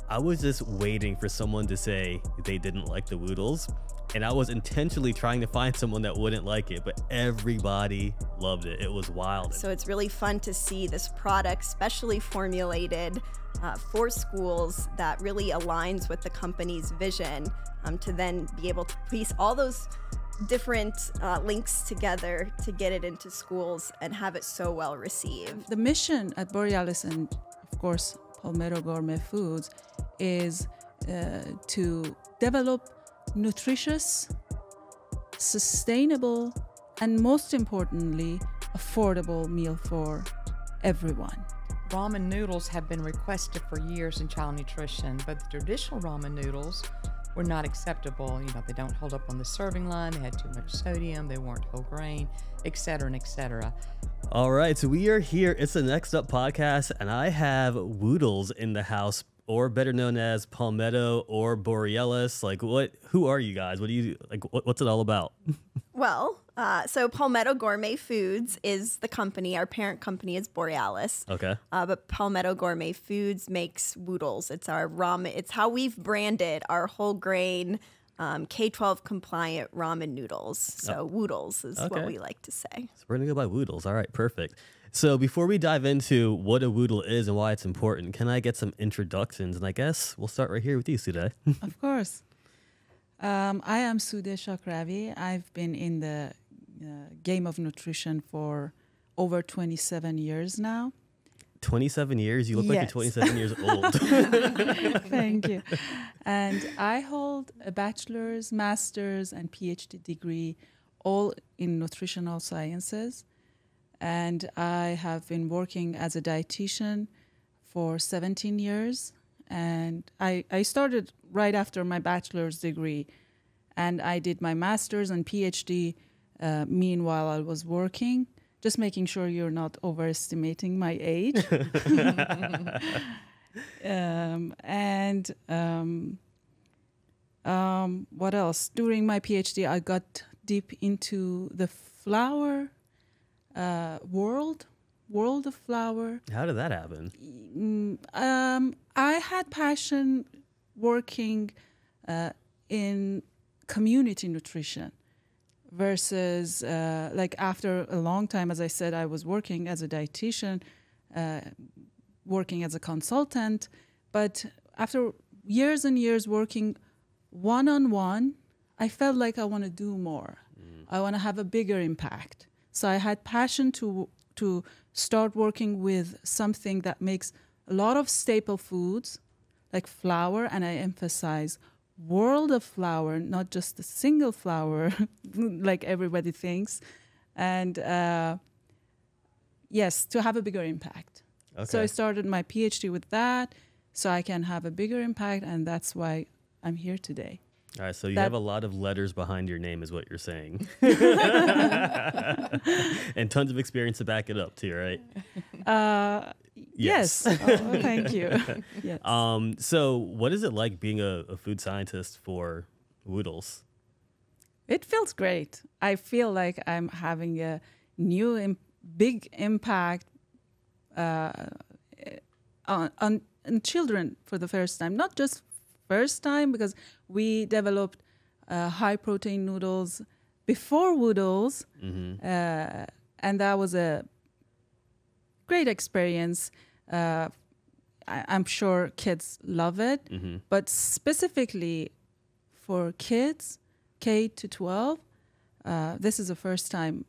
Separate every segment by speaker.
Speaker 1: I was just waiting for someone to say they didn't like the Woodles, and I was intentionally trying to find someone that wouldn't like it, but everybody loved it. It was wild.
Speaker 2: So it's really fun to see this product specially formulated for schools that really aligns with the company's vision, to then be able to piece all those different links together to get it into schools and have it so well received.
Speaker 3: The mission at Borealis and, of course, Palmetto Gourmet Foods is to develop nutritious, sustainable, and most importantly, affordable meal for everyone.
Speaker 4: Ramen noodles have been requested for years in child nutrition, but the traditional ramen noodles were not acceptable. You know, they don't hold up on the serving line, they had too much sodium, they weren't whole grain, etc. and etc.
Speaker 1: All right, so we are here. It's the Next Up podcast, and I have Woodles in the house, or better known as Palmetto or Borealis. Like, who are you guys? What do you like? What's it all about?
Speaker 2: Well, so Palmetto Gourmet Foods is the company. Our parent company is Borealis.
Speaker 1: Okay.
Speaker 2: But Palmetto Gourmet Foods makes Woodles. It's our ramen. It's how we've branded our whole grain K-12 compliant ramen noodles. So Woodles is what we like to say.
Speaker 1: So we're gonna go by Woodles. All right, perfect. So before we dive into what a Woodle is and why it's important, can I get some introductions? And I guess we'll start right here with you, Soodeh.
Speaker 3: Of course. I am Soodeh Shakhravi. I've been in the game of nutrition for over 27 years now.
Speaker 1: 27 years? You look like you're 27 years old.
Speaker 3: Thank you. And I hold a bachelor's, master's, and PhD degree, all in nutritional sciences. And I have been working as a dietitian for 17 years. And I started right after my bachelor's degree. And I did my master's and PhD meanwhile I was working. Just making sure you're not overestimating my age. What else? During my PhD, I got deep into the flour world of flour.
Speaker 1: How did that happen?
Speaker 3: I had passion working in community nutrition. Versus like after a long time, as I said, I was working as a dietitian, working as a consultant. But after years and years working one-on-one, I felt like I want to do more. I want to have a bigger impact. So I had passion to start working with something that makes a lot of staple foods like flour, and I emphasize world of flour, not just a single flour like everybody thinks. And yes, to have a bigger impact. Okay. So I started my PhD with that so I can have a bigger impact, and that's why I'm here today.
Speaker 1: All right, so you have a lot of letters behind your name is what you're saying. And tons of experience to back it up too, right?
Speaker 3: Yes. Oh, thank you. Yes.
Speaker 1: So what is it like being a food scientist for Woodles?
Speaker 3: It feels great. I feel like I'm having a new big impact on children for the first time. Not just first time, because we developed high protein noodles before Woodles, and that was a great experience. I'm sure kids love it, but specifically for kids K to 12, this is the first time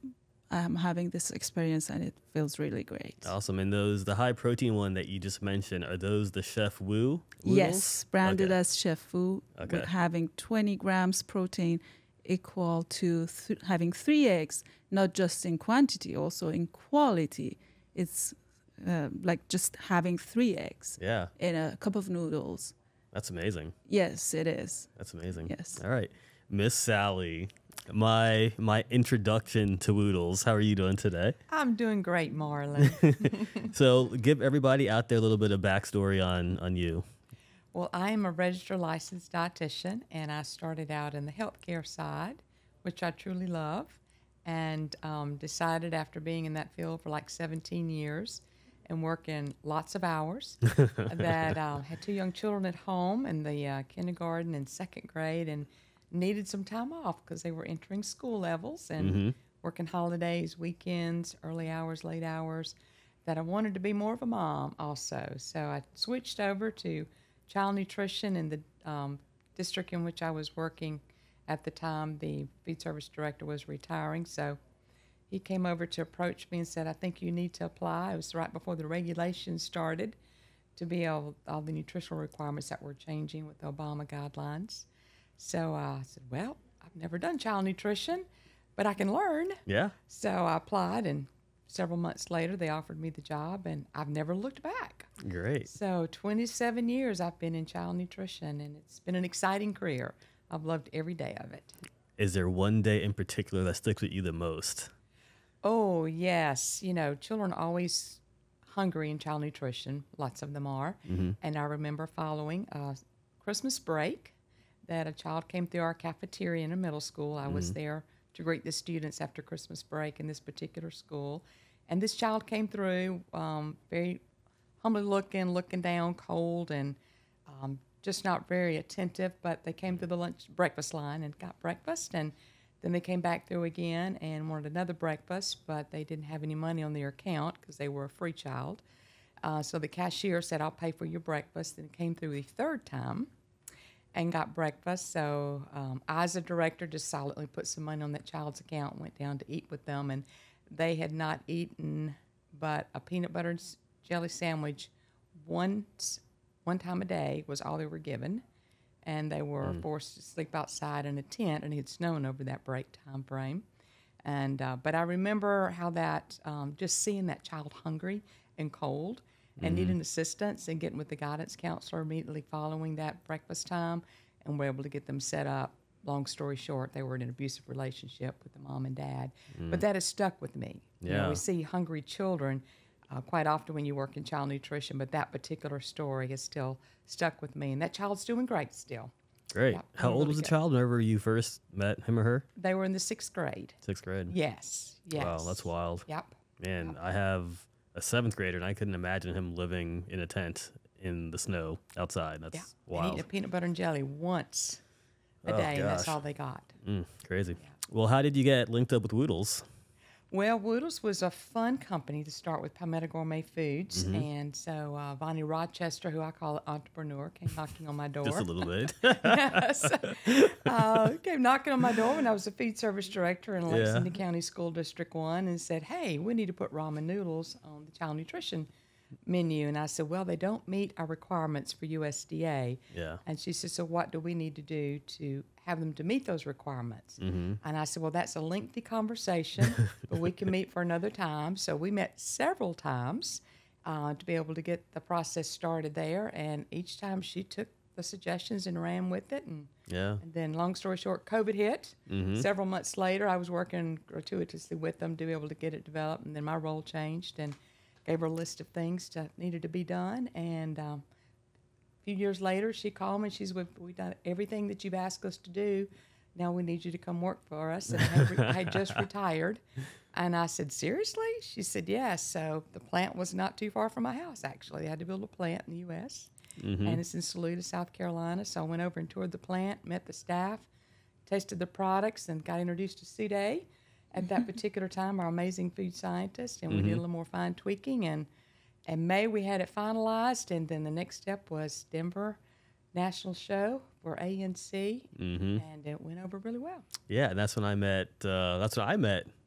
Speaker 3: I'm having this experience, and it feels really great.
Speaker 1: Awesome. And the high protein one that you just mentioned, are those the Chef Wu Woodles?
Speaker 3: Yes, branded as Chef Wu, with having 20 grams protein equal to having 3 eggs, not just in quantity, also in quality. It's like just having 3 eggs in a cup of noodles.
Speaker 1: That's amazing.
Speaker 3: Yes, it is.
Speaker 1: That's amazing.
Speaker 3: Yes.
Speaker 1: All right. Miss Sally, my introduction to Woodles. How are you doing today?
Speaker 4: I'm doing great, Marlon.
Speaker 1: So give everybody out there a little bit of backstory on you.
Speaker 4: Well, I am a registered licensed dietitian, and I started out in the healthcare side, which I truly love, and decided after being in that field for like 17 years and working lots of hours. That had 2 young children at home in the kindergarten and 2nd grade, and needed some time off because they were entering school levels and working holidays, weekends, early hours, late hours. That I wanted to be more of a mom also. So I switched over to child nutrition in the district in which I was working at the time. The food service director was retiring, so he came over to approach me and said, I think you need to apply. It was right before the regulations started to be all the nutritional requirements that were changing with the Obama guidelines. So I said, well, I've never done child nutrition, but I can learn.
Speaker 1: Yeah.
Speaker 4: So I applied, and several months later, they offered me the job, and I've never looked back.
Speaker 1: Great.
Speaker 4: So 27 years I've been in child nutrition, and it's been an exciting career. I've loved every day of it.
Speaker 1: Is there one day in particular that sticks with you the most?
Speaker 4: Oh, yes. You know, children are always hungry in child nutrition. Lots of them are. And I remember following Christmas break that a child came through our cafeteria in a middle school. I was there to greet the students after Christmas break in this particular school. And this child came through very humbly looking down, cold, and just not very attentive. But they came through the breakfast line and got breakfast. And then they came back through again and wanted another breakfast, but they didn't have any money on their account because they were a free child. So the cashier said, I'll pay for your breakfast. And came through the 3rd time and got breakfast. So I, as a director, just silently put some money on that child's account and went down to eat with them. And they had not eaten but a peanut butter and jelly sandwich one time a day was all they were given. And they were forced to sleep outside in a tent, and it had snowed over that break time frame. And but I remember how that, just seeing that child hungry and cold and needing assistance, and getting with the guidance counselor immediately following that breakfast time, and we're able to get them set up. Long story short, they were in an abusive relationship with the mom and dad. But that has stuck with me. You know, we see hungry children quite often when you work in child nutrition, but that particular story has still stuck with me. And that child's doing great still.
Speaker 1: Great.
Speaker 4: Yep,
Speaker 1: How old was the child whenever you first met him or her?
Speaker 4: They were in the 6th grade.
Speaker 1: 6th grade.
Speaker 4: Yes.
Speaker 1: Wow, that's wild.
Speaker 4: Yep.
Speaker 1: Man, I have a 7th grader, and I couldn't imagine him living in a tent in the snow outside. That's
Speaker 4: And
Speaker 1: wild.
Speaker 4: eating a peanut butter and jelly once a
Speaker 1: Oh,
Speaker 4: day, and that's
Speaker 1: gosh.
Speaker 4: all they got.
Speaker 1: Crazy. Well, how did you get linked up with Woodles?
Speaker 4: Well, Woodles was a fun company to start with, Palmetto Gourmet Foods. And so Vonnie Rochester, who I call an entrepreneur, came knocking on my door.
Speaker 1: Just a little bit.
Speaker 4: Yes. Came knocking on my door when I was a food service director in Lexington County School District 1, and said, hey, we need to put ramen noodles on the child nutrition menu. And I said, well, they don't meet our requirements for USDA.
Speaker 1: Yeah.
Speaker 4: And she said, so what do we need to do to have them to meet those requirements? And I said, well, that's a lengthy conversation, but we can meet for another time. So we met several times to be able to get the process started there. And each time she took the suggestions and ran with it. And then, long story short, COVID hit. Several months later, I was working gratuitously with them to be able to get it developed. And then my role changed, and gave her a list of things that needed to be done. And a few years later, she called me. She said, we've done everything that you've asked us to do. Now we need you to come work for us. And I had just retired. And I said, seriously? She said, yes. So the plant was not too far from my house, actually. They had to build a plant in the U.S. And it's in Soodeh, South Carolina. So I went over and toured the plant, met the staff, tasted the products, and got introduced to Soodeh at that particular time, our amazing food scientist. And we did a little more fine tweaking. And in May, we had it finalized. And then the next step was Denver National Show for ANC. And it went over really well.
Speaker 1: Yeah, and that's when I met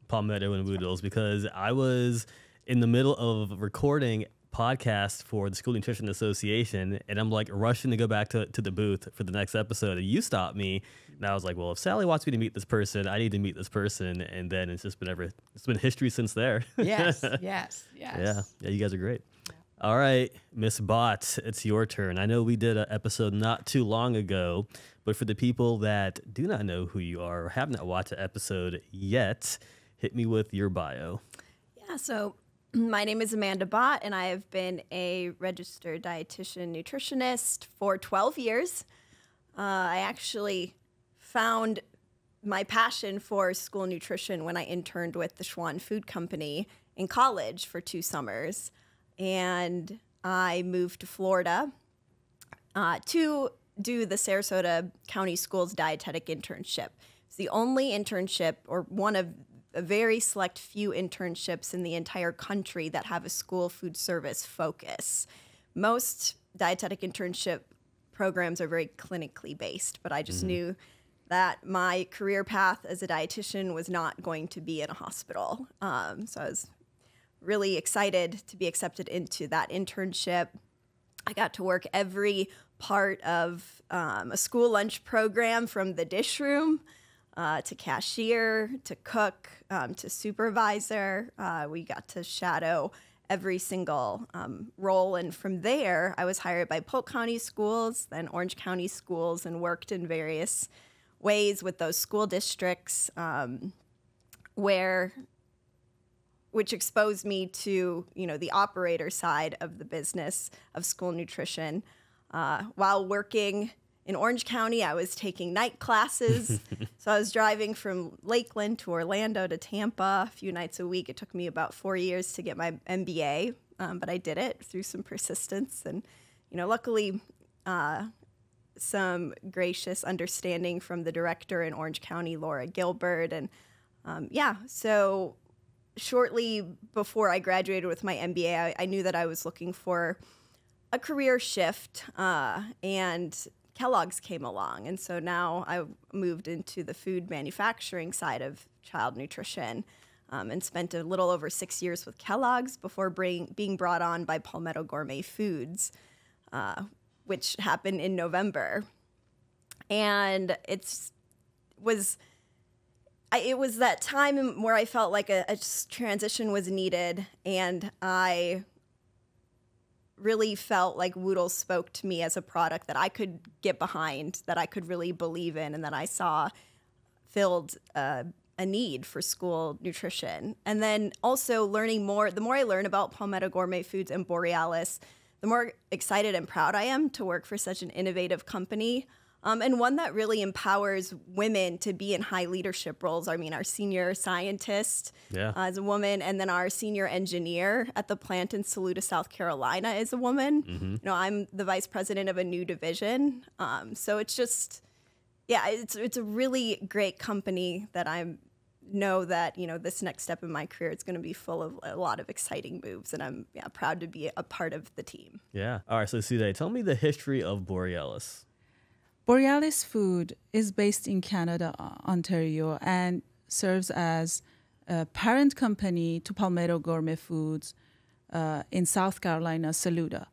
Speaker 1: Palmetto and Woodles, because I was in the middle of recording podcast for the School Nutrition Association, and I'm like rushing to go back to the booth for the next episode, and you stopped me, and I was like, well, if Sally wants me to meet this person, I need to meet this person. And then it's just been it's been history since there.
Speaker 4: Yes.
Speaker 1: Yeah, you guys are great. All right, Miss Bott, it's your turn. I know we did an episode not too long ago, but for the people that do not know who you are or have not watched the episode yet, hit me with your bio.
Speaker 2: Yeah, so my name is Amanda Bott, and I have been a registered dietitian nutritionist for 12 years. I actually found my passion for school nutrition when I interned with the Schwann Food Company in college for 2 summers. and I moved to Florida to do the Sarasota County Schools dietetic internship. It's the only internship, or one of a very select few internships in the entire country that have a school food service focus. Most dietetic internship programs are very clinically based, but I just knew that my career path as a dietitian was not going to be in a hospital. So I was really excited to be accepted into that internship. I got to work every part of a school lunch program, from the dish room to cashier, to cook, to supervisor. We got to shadow every single role. And from there, I was hired by Polk County Schools, then Orange County Schools, and worked in various ways with those school districts, which exposed me to, the operator side of the business of school nutrition. While working in Orange County, I was taking night classes. So I was driving from Lakeland to Orlando to Tampa a few nights a week. It took me about 4 years to get my MBA, but I did it through some persistence. And, luckily, some gracious understanding from the director in Orange County, Laura Gilbert. And so shortly before I graduated with my MBA, I knew that I was looking for a career shift, and Kellogg's came along. And so now I moved into the food manufacturing side of child nutrition, and spent a little over 6 years with Kellogg's before being brought on by Palmetto Gourmet Foods, which happened in November. And it was that time where I felt like a transition was needed, and I really felt like Woodle spoke to me as a product that I could get behind, that I could really believe in, and that I saw filled a need for school nutrition. And then also learning more, the more I learn about Palmetto Gourmet Foods and Borealis, the more excited and proud I am to work for such an innovative company, and one that really empowers women to be in high leadership roles. I mean, our senior scientist is a woman, and then our senior engineer at the plant in Saluda, South Carolina, is a woman. I'm the vice president of a new division. So it's just, it's a really great company that I know that, this next step in my career is going to be full of a lot of exciting moves, and I'm proud to be a part of the team. Yeah.
Speaker 1: All right. So Soodeh, tell me the history of Borealis.
Speaker 3: Borealis Food is based in Canada, Ontario, and serves as a parent company to Palmetto Gourmet Foods in South Carolina, Saluda.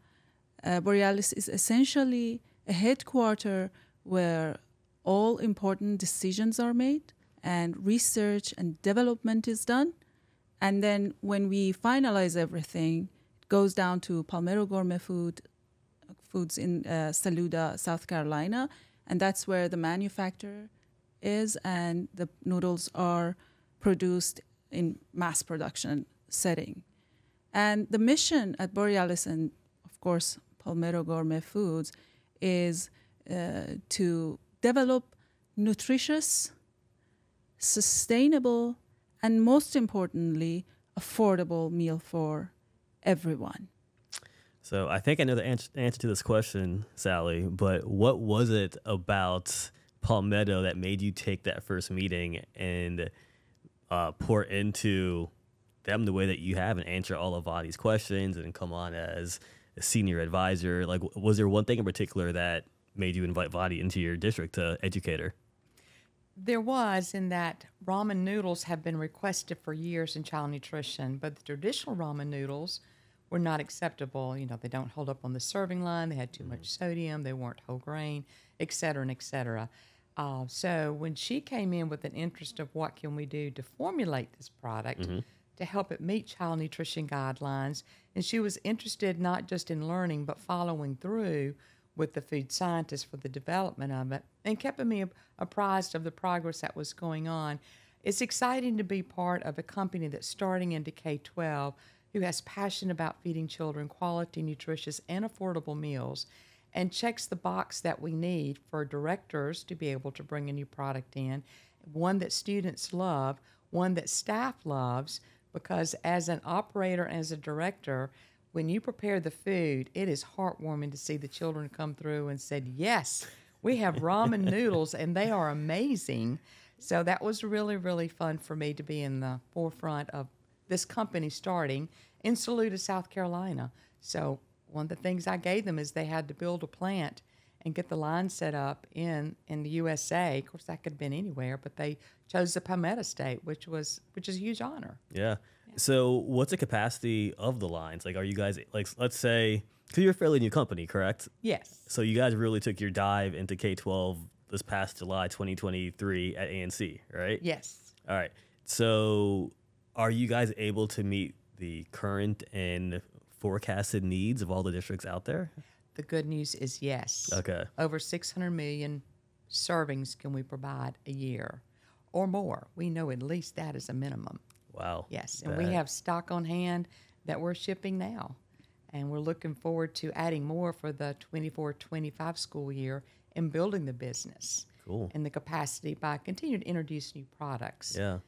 Speaker 3: Borealis is essentially a headquarter where all important decisions are made and research and development is done. And then when we finalize everything, it goes down to Palmetto Gourmet Foods in Saluda, South Carolina, and that's where the manufacturer is, and the noodles are produced in mass production setting. And the mission at Borealis and, of course, Palmetto Gourmet Foods is to develop nutritious, sustainable, and most importantly, affordable meal for everyone.
Speaker 1: So I think I know the answer to this question, Sally, but what was it about Palmetto that made you take that first meeting and pour into them the way that you have and answer all of Vadi's questions and come on as a senior advisor? Like, was there one thing in particular that made you invite Vadi into your district to educate her?
Speaker 4: There was, in that ramen noodles have been requested for years in child nutrition, but the traditional ramen noodles were not acceptable. They don't hold up on the serving line. They had too much sodium. They weren't whole grain, et cetera, and et cetera. So when she came in with an interest of what can we do to formulate this product to help it meet child nutrition guidelines, and she was interested not just in learning but following through with the food scientists for the development of it, and kept me apprised of the progress that was going on. It's exciting to be part of a company that's starting into K-12 who has passion about feeding children quality, nutritious, and affordable meals, and checks the box that we need for directors to be able to bring a new product in, one that students love, one that staff loves, because as an operator, as a director, when you prepare the food, it is heartwarming to see the children come through and said, yes, we have ramen noodles and they are amazing. So that was really, really fun for me to be in the forefront of this company starting in Soodeh, South Carolina. So one of the things I gave them is they had to build a plant and get the line set up in the USA. Of course, that could have been anywhere, but they chose the Palmetto State, which is a huge honor.
Speaker 1: Yeah. So what's the capacity of the lines? Like, are you guys, like, let's say, because you're a fairly new company, correct?
Speaker 4: Yes.
Speaker 1: So you guys really took your dive into K-12 this past July 2023 at ANC, right?
Speaker 4: Yes.
Speaker 1: All right. So are you guys able to meet the current and forecasted needs of all the districts out there?
Speaker 4: The good news is yes.
Speaker 1: Okay.
Speaker 4: Over 600 million servings can we provide a year or more. We know at least that is a minimum.
Speaker 1: Wow.
Speaker 4: Yes, and we have stock on hand that we're shipping now. And we're looking forward to adding more for the 24-25 school year and building the business.
Speaker 1: Cool.
Speaker 4: And the capacity by continuing to introduce new products.
Speaker 1: Yeah.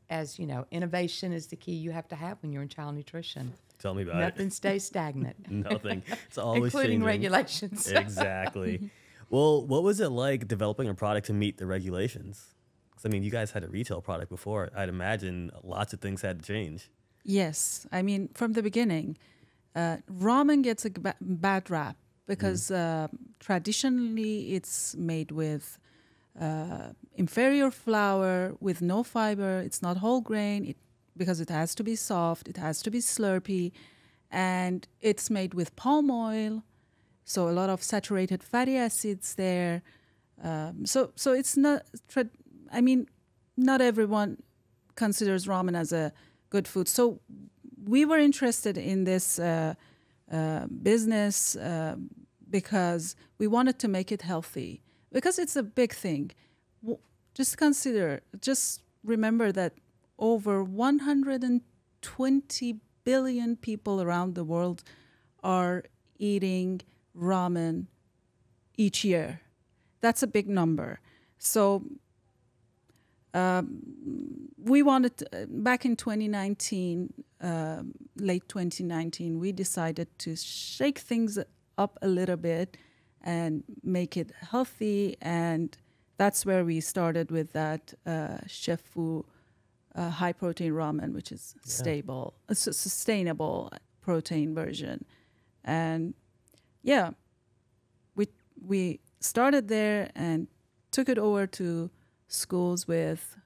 Speaker 4: As you know, innovation is the key you have to have when you're in child nutrition.
Speaker 1: Tell me about
Speaker 4: Nothing stays stagnant.
Speaker 1: Nothing. It's always
Speaker 4: including
Speaker 1: changing.
Speaker 4: regulations.
Speaker 1: Exactly. Well, what was it like developing a product to meet the regulations? 'Cause, I mean, you guys had a retail product before. I'd imagine lots of things had to change.
Speaker 3: Yes. I mean, from the beginning, ramen gets a bad rap because traditionally it's made with inferior flour, with no fiber. It's not whole grain because it has to be soft. It has to be slurpy. And it's made with palm oil. So a lot of saturated fatty acids there. So it's not, not everyone considers ramen as a good food. So we were interested in this business because we wanted to make it healthy, because it's a big thing. Just remember that over 120 billion people around the world are eating ramen each year. That's a big number. So we wanted to, back in 2019, late 2019, we decided to shake things up a little bit and make it healthy. And that's where we started with that chef Fu high protein ramen, which is stable, a sustainable protein version. And yeah, we started there and took it over to schools with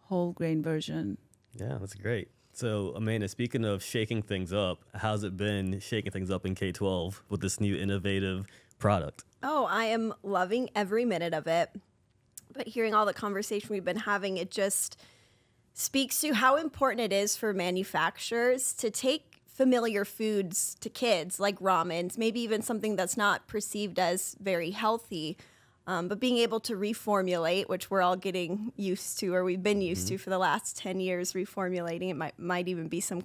Speaker 3: whole grain version.
Speaker 1: Yeah, that's great. So, Amanda, speaking of shaking things up, how's it been shaking things up in K-12 with this new innovative product?
Speaker 2: Oh, I am loving every minute of it. But hearing all the conversation we've been having, it just speaks to how important it is for manufacturers to take familiar foods to kids, like ramens, maybe even something that's not perceived as very healthy, but being able to reformulate, which we're all getting used to, or we've been used to for the last 10 years, reformulating. It might even be some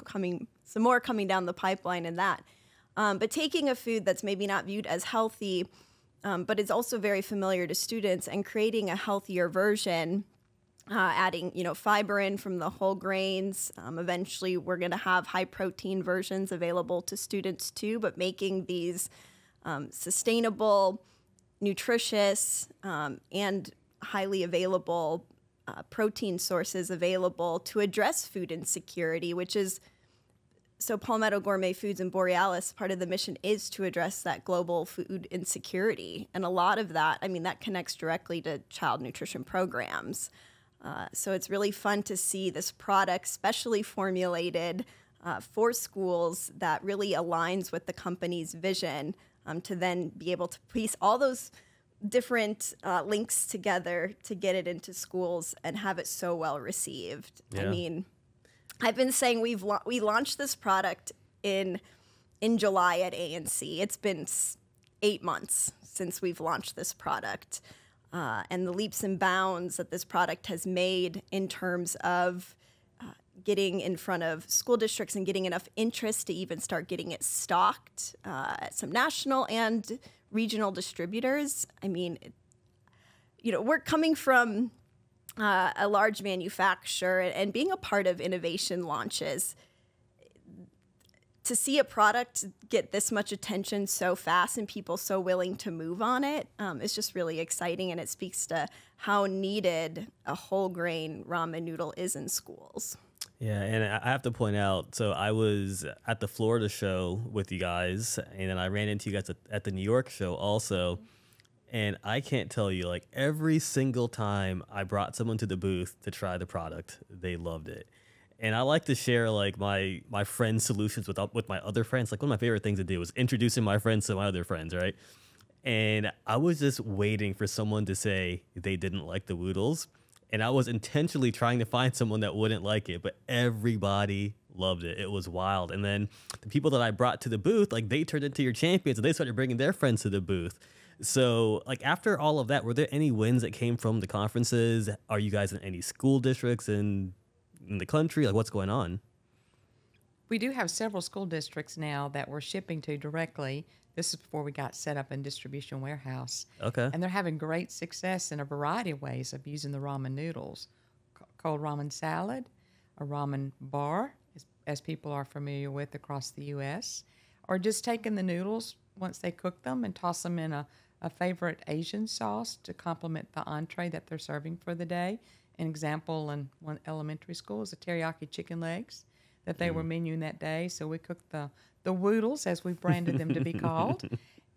Speaker 2: more coming down the pipeline in that. But taking a food that's maybe not viewed as healthy, but is also very familiar to students, and creating a healthier version, adding fiber in from the whole grains. Eventually, we're going to have high protein versions available to students too, but making these sustainable, nutritious, and highly available protein sources available to address food insecurity, which is, so Palmetto Gourmet Foods and Borealis, part of the mission is to address that global food insecurity. And a lot of that, that connects directly to child nutrition programs. So it's really fun to see this product specially formulated for schools that really aligns with the company's vision, to then be able to piece all those different links together to get it into schools and have it so well received.
Speaker 1: Yeah.
Speaker 2: I've been saying we launched this product in July at ANC. It's been 8 months since we've launched this product. And the leaps and bounds that this product has made in terms of getting in front of school districts and getting enough interest to even start getting it stocked at some national and regional distributors. We're coming from a large manufacturer, and being a part of innovation launches, to see a product get this much attention so fast and people so willing to move on it is just really exciting, and it speaks to how needed a whole grain ramen noodle is in schools.
Speaker 1: Yeah, and I have to point out, so I was at the Florida show with you guys, and then I ran into you guys at the New York show also, and I can't tell you, like, every single time I brought someone to the booth to try the product, they loved it. And I like to share, like, my friends' solutions with my other friends. Like, one of my favorite things to do was introducing my friends to my other friends, right? And I was just waiting for someone to say they didn't like the Woodles. And I was intentionally trying to find someone that wouldn't like it, but everybody loved it. It was wild. And then the people that I brought to the booth, like, they turned into your champions, and they started bringing their friends to the booth. So, like, after all of that, were there any wins that came from the conferences? Are you guys in any school districts in the country? Like, what's going on?
Speaker 4: We do have several school districts now that we're shipping to directly. This is before we got set up in distribution warehouse.
Speaker 1: Okay.
Speaker 4: And they're having great success in a variety of ways of using the ramen noodles. Cold ramen salad, a ramen bar, as people are familiar with across the U.S., or just taking the noodles once they cook them and toss them in a favorite Asian sauce to complement the entree that they're serving for the day. An example in one elementary school is the teriyaki chicken legs that they were menuing that day. So we cooked the Woodles, as we've branded them to be called,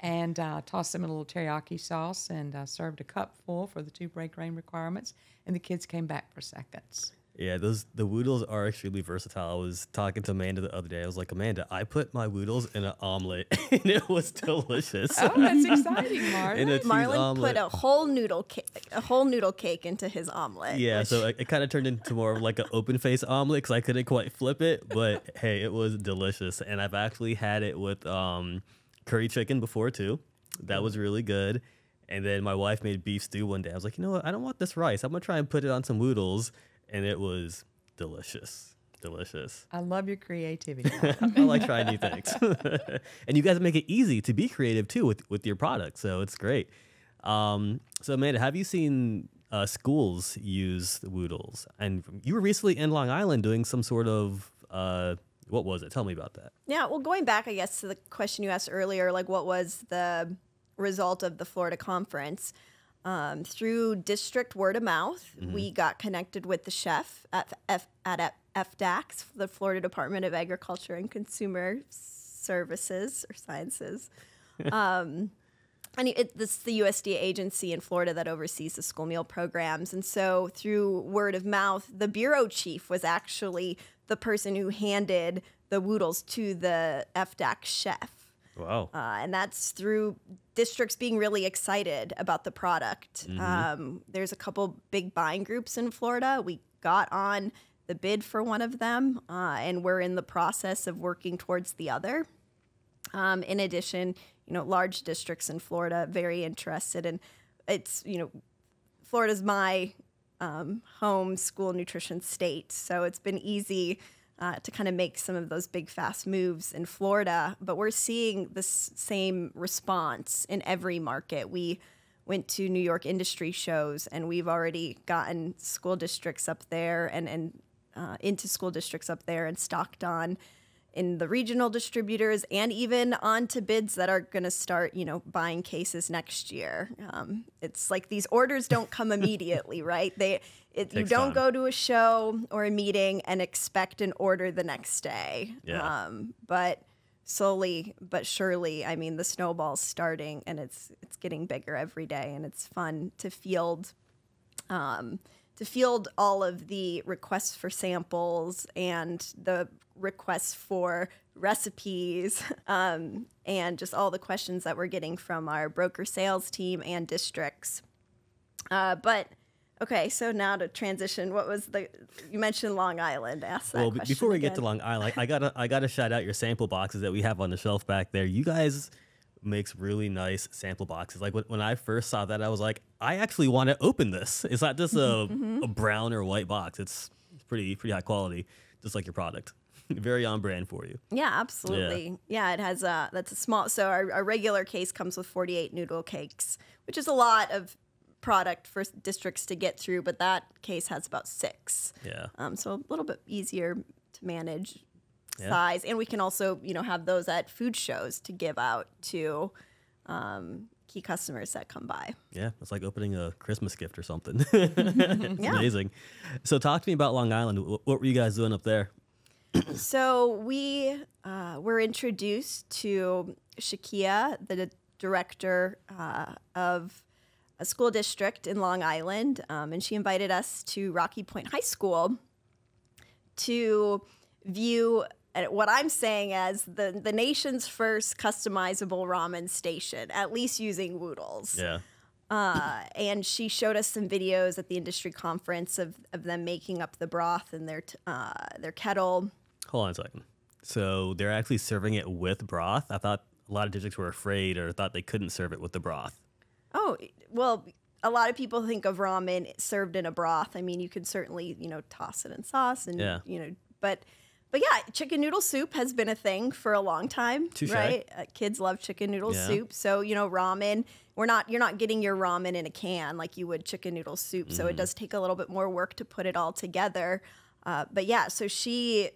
Speaker 4: and tossed them in a little teriyaki sauce and served a cup full for the 2 break grain requirements. And the kids came back for seconds.
Speaker 1: Yeah, the Woodles are extremely versatile. I was talking to Amanda the other day. I was like, Amanda, I put my Woodles in an omelet, and it was delicious.
Speaker 4: Oh, that's exciting, Marlon.
Speaker 2: Marlon put a whole noodle cake into his omelet.
Speaker 1: Yeah, so it kind of turned into more of like an open face omelet because I couldn't quite flip it. But hey, it was delicious, and I've actually had it with curry chicken before too. That was really good. And then my wife made beef stew one day. I was like, you know what? I don't want this rice. I'm gonna try and put it on some Woodles. And it was delicious. Delicious.
Speaker 4: I love your creativity.
Speaker 1: I like trying new things. And you guys make it easy to be creative, too, with your product. So it's great. So, Amanda, have you seen schools use the Woodles? And you were recently in Long Island doing some sort of, what was it? Tell me about that.
Speaker 2: Yeah, well, going back, I guess, to the question you asked earlier, like, what was the result of the Florida conference? Through district word of mouth, we got connected with the chef at FDACS, the Florida Department of Agriculture and Consumer Services or Sciences. And this is the USDA agency in Florida that oversees the school meal programs. And so through word of mouth, the bureau chief was actually the person who handed the Woodles to the FDACS chef.
Speaker 1: Wow.
Speaker 2: And that's through districts being really excited about the product. There's a couple big buying groups in Florida. We got on the bid for one of them, and we're in the process of working towards the other. In addition, large districts in Florida very interested, and it's Florida's my home school nutrition state, so it's been easy to kind of make some of those big, fast moves in Florida. But we're seeing this same response in every market. We went to New York industry shows, and we've already gotten school districts up there and into school districts up there and stocked on in the regional distributors and even onto bids that are going to start, buying cases next year. It's like these orders don't come immediately, right? You don't go to a show or a meeting and expect an order the next day.
Speaker 1: Yeah.
Speaker 2: But slowly but surely, I mean, the snowball's starting, and it's getting bigger every day, and it's fun to field all of the requests for samples and the requests for recipes, and just all the questions that we're getting from our broker sales team and districts. But okay, so now to transition, you mentioned Long Island. Ask that question. Well,
Speaker 1: before we get to Long Island, I gotta shout out your sample boxes that we have on the shelf back there. You guys makes really nice sample boxes. Like when I first saw that, I was like, I actually want to open this. It's not just a brown or white box. It's pretty high quality, just like your product. Very on brand for you.
Speaker 2: Yeah, absolutely. Yeah, it has that's a small. So our regular case comes with 48 noodle cakes, which is a lot of product for districts to get through, but that case has about 6.
Speaker 1: Yeah.
Speaker 2: So a little bit easier to manage size. And we can also, have those at food shows to give out to key customers that come by.
Speaker 1: Yeah, it's like opening a Christmas gift or something. It's amazing. So talk to me about Long Island. What were you guys doing up there?
Speaker 2: So we were introduced to Shakia, the director of a school district in Long Island, and she invited us to Rocky Point High School to view what I'm saying as the nation's first customizable ramen station, at least using Woodles.
Speaker 1: Yeah.
Speaker 2: And she showed us some videos at the industry conference of them making up the broth in their kettle.
Speaker 1: Hold on a second. So they're actually serving it with broth? I thought a lot of districts were afraid or thought they couldn't serve it with the broth.
Speaker 2: Oh, well, a lot of people think of ramen served in a broth. I mean, you could certainly, toss it in sauce and, but yeah, chicken noodle soup has been a thing for a long time,
Speaker 1: Touché.
Speaker 2: right? Kids love chicken noodle soup. So, ramen, you're not getting your ramen in a can like you would chicken noodle soup. So it does take a little bit more work to put it all together. But yeah, so she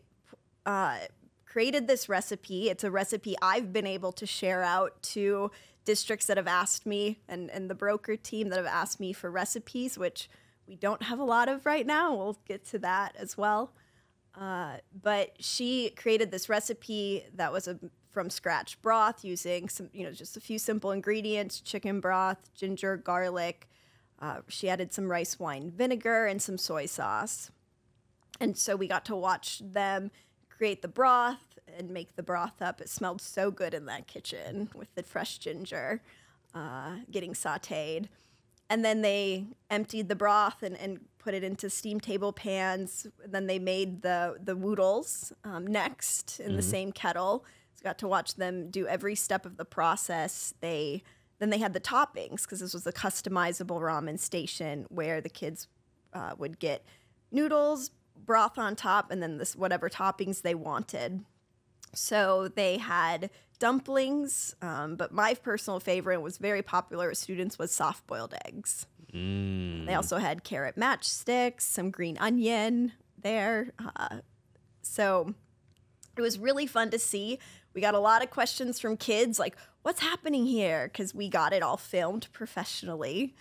Speaker 2: created this recipe. It's a recipe I've been able to share out to districts that have asked me and the broker team that have asked me for recipes, which we don't have a lot of right now. We'll get to that as well. But she created this recipe that was a from scratch broth using some, just a few simple ingredients: chicken broth, ginger, garlic. She added some rice wine vinegar and some soy sauce. And so we got to watch them create the broth and make the broth up. It smelled so good in that kitchen with the fresh ginger getting sauteed. And then they emptied the broth and put it into steam table pans. Then they made the Woodles next in the same kettle. So got to watch them do every step of the process. Then they had the toppings, because this was a customizable ramen station where the kids would get noodles, broth on top, and then whatever toppings they wanted. So they had dumplings, but my personal favorite was very popular with students was soft-boiled eggs. They also had carrot matchsticks, some green onion there. So it was really fun to see. We got a lot of questions from kids like, what's happening here? Because we got it all filmed professionally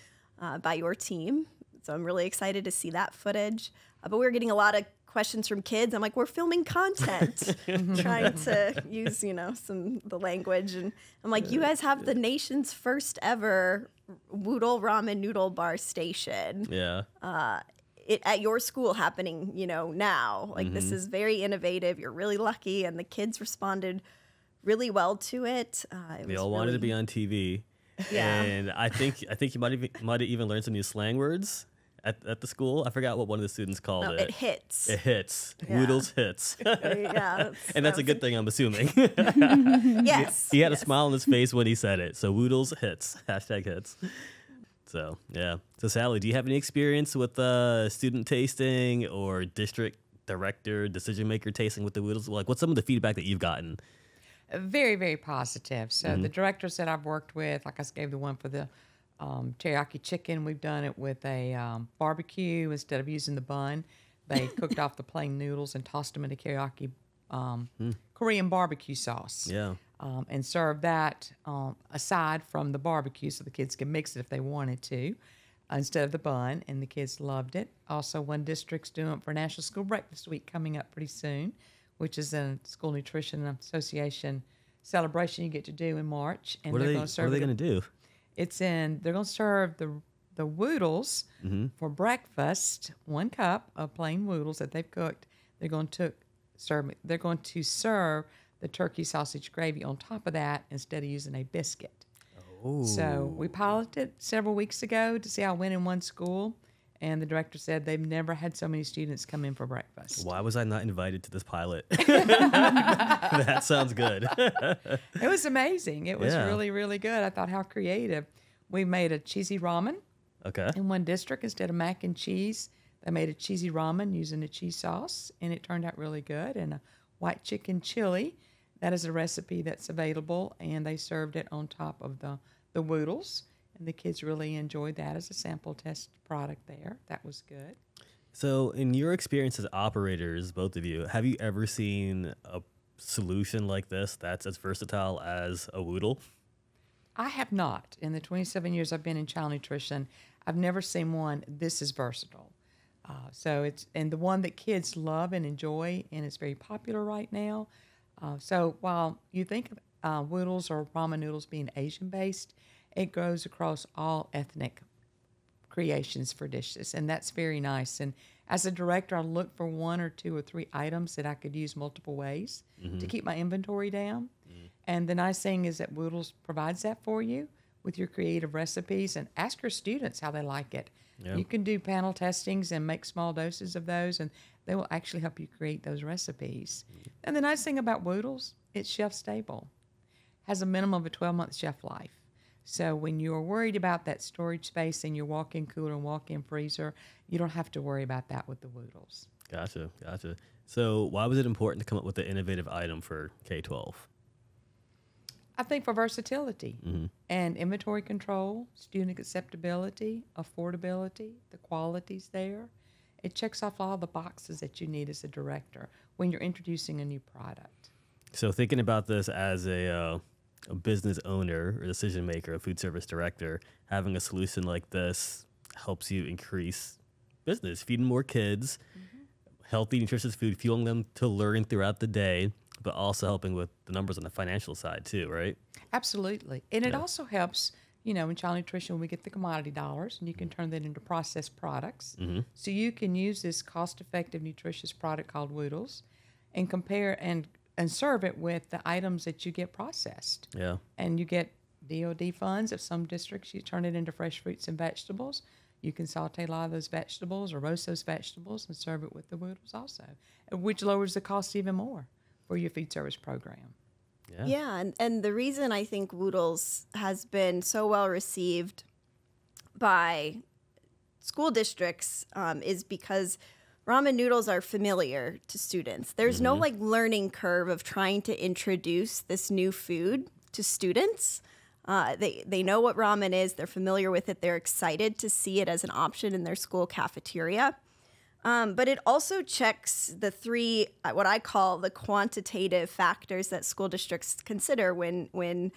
Speaker 2: by your team. So I'm really excited to see that footage. But we were getting a lot of questions from kids. I'm like, we're filming content, trying to use, the language. And I'm like, you guys have the nation's first ever Woodle ramen noodle bar station.
Speaker 1: Yeah.
Speaker 2: At your school happening, now. Like, this is very innovative. You're really lucky. And the kids responded really well to it.
Speaker 1: They all wanted to be on TV.
Speaker 2: Yeah.
Speaker 1: And I think you might have even learned some new slang words at the school. I forgot what one of the students called it.
Speaker 2: It hits.
Speaker 1: It hits.
Speaker 2: Yeah.
Speaker 1: Woodles hits.
Speaker 2: Yeah.
Speaker 1: And that's a good thing, I'm assuming.
Speaker 2: Yes.
Speaker 1: He had a smile on his face when he said it. So Woodles hits. Hashtag hits. So, yeah. So, Sally, do you have any experience with student tasting or district director, decision maker tasting with the Woodles? Like, what's some of the feedback that you've gotten?
Speaker 4: Very, very positive. So the directors that I've worked with, like I gave the one for the teriyaki chicken, we've done it with a barbecue instead of using the bun. They cooked off the plain noodles and tossed them in a teriyaki Korean barbecue sauce.
Speaker 1: Yeah.
Speaker 4: And served that aside from the barbecue so the kids can mix it if they wanted to instead of the bun, and the kids loved it. Also, one district's doing it for National School Breakfast Week coming up pretty soon, which is a School Nutrition Association celebration you get to do in March. And
Speaker 1: What are they going to do?
Speaker 4: They're going to serve the Woodles for breakfast, 1 cup of plain Woodles that they've cooked. They're going to serve the turkey sausage gravy on top of that instead of using a biscuit.
Speaker 1: Oh.
Speaker 4: So we piloted several weeks ago to see how it went in one school. And the director said they've never had so many students come in for breakfast.
Speaker 1: Why was I not invited to this pilot? That sounds good.
Speaker 4: It was amazing. It was
Speaker 1: Yeah.
Speaker 4: really, really good. I thought, how creative. We made a cheesy ramen
Speaker 1: Okay.
Speaker 4: in one district. Instead of mac and cheese, they made a cheesy ramen using a cheese sauce, and it turned out really good. And a white chicken chili, that is a recipe that's available, and they served it on top of the Woodles. And the kids really enjoyed that as a sample test product there. That was good.
Speaker 1: So, in your experience as operators, both of you, have you ever seen a solution like this that's as versatile as a Woodle?
Speaker 4: I have not. In the 27 years I've been in child nutrition, I've never seen one this is versatile. And the one that kids love and enjoy, and it's very popular right now. So while you think of Woodles or ramen noodles being Asian-based, it goes across all ethnic creations for dishes, and that's very nice. And as a director, I look for 1 or 2 or 3 items that I could use multiple ways to keep my inventory down. And the nice thing is that Woodles provides that for you with your creative recipes, and ask your students how they like it.
Speaker 1: Yep.
Speaker 4: You can do panel testings and make small doses of those, and they will actually help you create those recipes. And the nice thing about Woodles, it's shelf stable, has a minimum of a 12-month shelf life. So when you're worried about that storage space in your walk-in cooler and walk-in freezer, you don't have to worry about that with the Woodles.
Speaker 1: Gotcha. So why was it important to come up with an innovative item for K-12?
Speaker 4: I think for versatility and inventory control, student acceptability, affordability, the quality's there. It checks off all the boxes that you need as a director when you're introducing a new product.
Speaker 1: So thinking about this as a business owner or decision maker, a food service director, having a solution like this helps you increase business, feeding more kids, healthy, nutritious food, fueling them to learn throughout the day, but also helping with the numbers on the financial side too, right?
Speaker 4: Absolutely. And it also helps, in child nutrition, we get the commodity dollars, and you can turn that into processed products. So you can use this cost-effective, nutritious product called Woodles and compare and serve it with the items that you get processed.
Speaker 1: Yeah.
Speaker 4: And you get DOD funds. If some districts, you turn it into fresh fruits and vegetables. You can saute a lot of those vegetables or roast those vegetables and serve it with the Woodles also, which lowers the cost even more for your food service program.
Speaker 2: Yeah, and the reason I think Woodles has been so well received by school districts is because ramen noodles are familiar to students. There's no like learning curve of trying to introduce this new food to students. They know what ramen is. They're familiar with it. They're excited to see it as an option in their school cafeteria. But it also checks the 3, what I call the quantitative factors that school districts consider when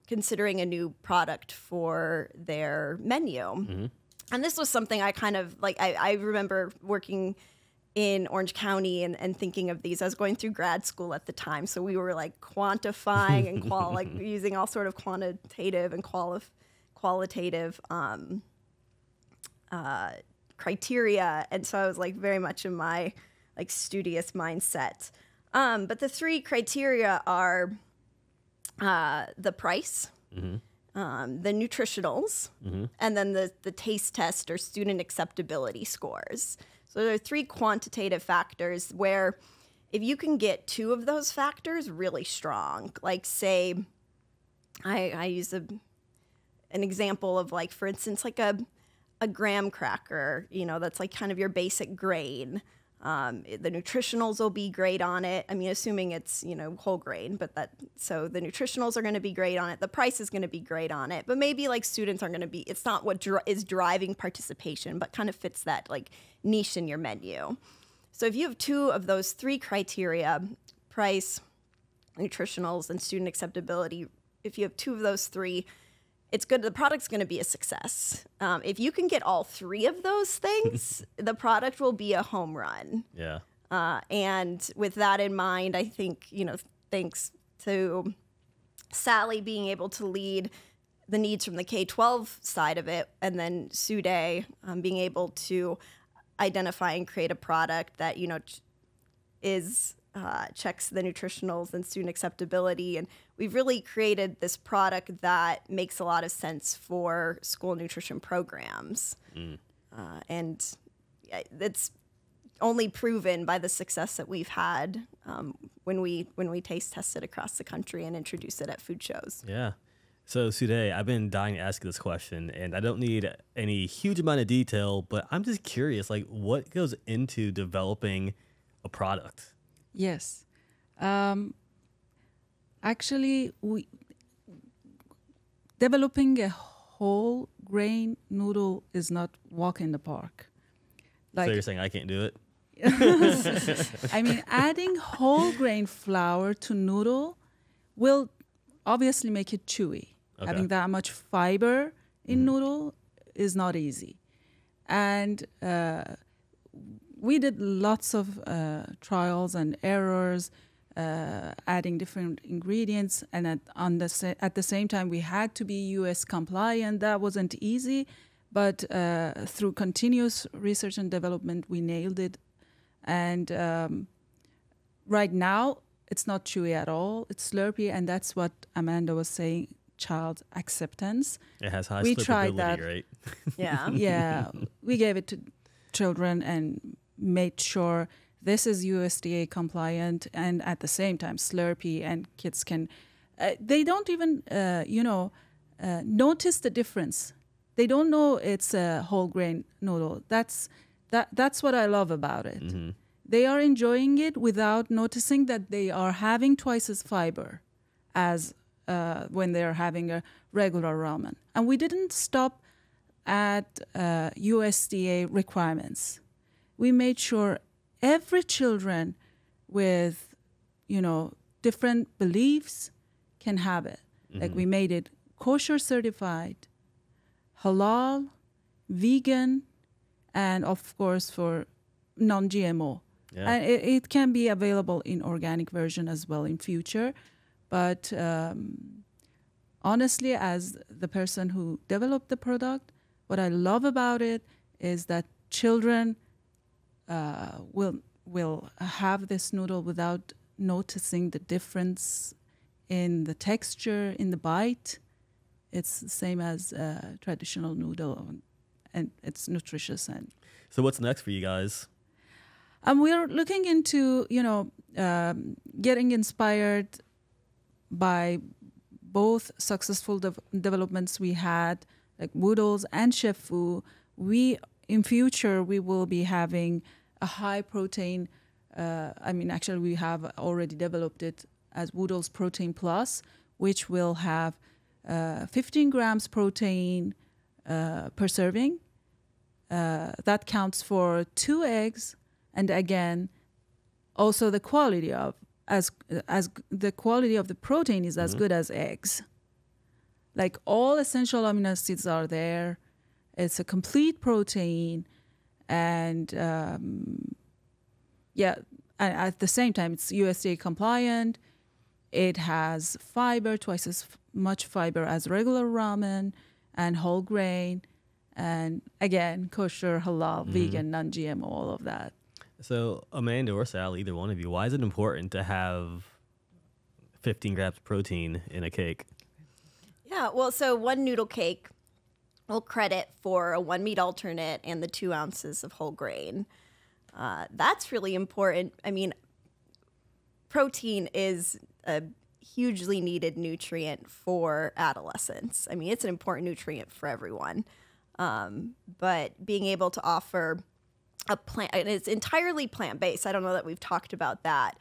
Speaker 2: considering a new product for their menu. And this was something I kind of like, I remember working in Orange County and thinking of these. I was going through grad school at the time, so we were like quantifying and like using all sort of quantitative and qualitative criteria, and so I was like very much in my like studious mindset. But the 3 criteria are the price, the nutritionals, and then the taste test or student acceptability scores. So there are 3 quantitative factors where if you can get 2 of those factors really strong, like say, I use an example of like, for instance, like a graham cracker, that's like kind of your basic grain. The nutritionals will be great on it. I mean, assuming it's, whole grain, so the nutritionals are going to be great on it. The price is going to be great on it, but maybe like students aren't going to be, it's not what is driving participation, but kind of fits that like niche in your menu. So if you have 2 of those 3 criteria, price, nutritionals, and student acceptability, if you have 2 of those 3, it's good. The product's going to be a success. If you can get all 3 of those things, the product will be a home run.
Speaker 1: Yeah.
Speaker 2: And with that in mind, I think, thanks to Sally being able to lead the needs from the K-12 side of it, and then Soodeh being able to identify and create a product that, is checks the nutritionals and student acceptability. And we've really created this product that makes a lot of sense for school nutrition programs. And it's only proven by the success that we've had when we taste test it across the country and introduce it at food shows.
Speaker 1: Yeah. So Soodeh, I've been dying to ask you this question, and I don't need any huge amount of detail, but I'm just curious, like what goes into developing a product?
Speaker 3: Yes. Actually, developing a whole grain noodle is not walk in the park. Like,
Speaker 1: so you're saying I can't do it?
Speaker 3: I mean, adding whole grain flour to noodle will obviously make it chewy.
Speaker 1: Okay.
Speaker 3: Having that much fiber in noodle is not easy. And we did lots of trials and errors, adding different ingredients. And at the same time, we had to be US compliant. That wasn't easy. But through continuous research and development, we nailed it. And right now, it's not chewy at all. It's slurpy, and that's what Amanda was saying, child acceptance.
Speaker 1: It has high
Speaker 3: We
Speaker 1: slurpability,
Speaker 3: tried that.
Speaker 1: right?
Speaker 2: Yeah.
Speaker 3: Yeah, we gave it to children and made sure this is USDA compliant and at the same time slurpy, and kids can, they don't even, notice the difference. They don't know it's a whole grain noodle. That's what I love about it.
Speaker 1: Mm-hmm.
Speaker 3: They are enjoying it without noticing that they are having twice as fiber as when they're having a regular ramen. And we didn't stop at USDA requirements. We made sure every children with, different beliefs can have it.
Speaker 1: Mm-hmm.
Speaker 3: Like we made it kosher certified, halal, vegan, and of course for non-GMO.
Speaker 1: Yeah.
Speaker 3: And it can be available in organic version as well in future. But honestly, as the person who developed the product, what I love about it is that children will have this noodle without noticing the difference in the texture, in the bite. It's the same as traditional noodle, and it's nutritious. And
Speaker 1: So what's next for you guys?
Speaker 3: we're looking into, getting inspired by both successful developments we had, like Woodles and Chef Fu. In future, we will be having a high protein. Actually, we have already developed it as Woodles Protein Plus, which will have 15 grams protein per serving. That counts for 2 eggs. And again, also the quality of the quality of the protein is as good as eggs. Like all essential amino acids are there. It's a complete protein, and and at the same time, it's USDA compliant. It has fiber, twice as much fiber as regular ramen, and whole grain, and again, kosher, halal, vegan, non-GMO, all of that.
Speaker 1: So Amanda or Sally, either one of you, why is it important to have 15 grams of protein in a cake?
Speaker 2: Yeah, well, so one noodle cake will credit for a 1 meat alternate and the 2 ounces of whole grain. That's really important. I mean, protein is a hugely needed nutrient for adolescents. I mean, it's an important nutrient for everyone. But being able to offer a plant, and it's entirely plant-based. I don't know that we've talked about that.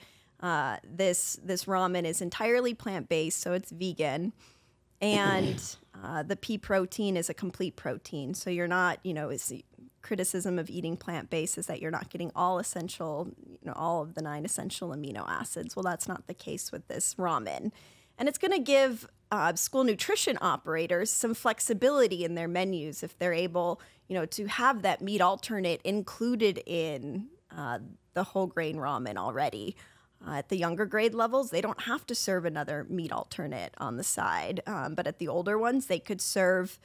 Speaker 2: This ramen is entirely plant-based, so it's vegan. And the pea protein is a complete protein. So you're not, it's the criticism of eating plant-based is that you're not getting all essential, all of the 9 essential amino acids. Well, that's not the case with this ramen. And it's going to give school nutrition operators some flexibility in their menus if they're able, to have that meat alternate included in the whole grain ramen already. At the younger grade levels, they don't have to serve another meat alternate on the side. But at the older ones, they could serve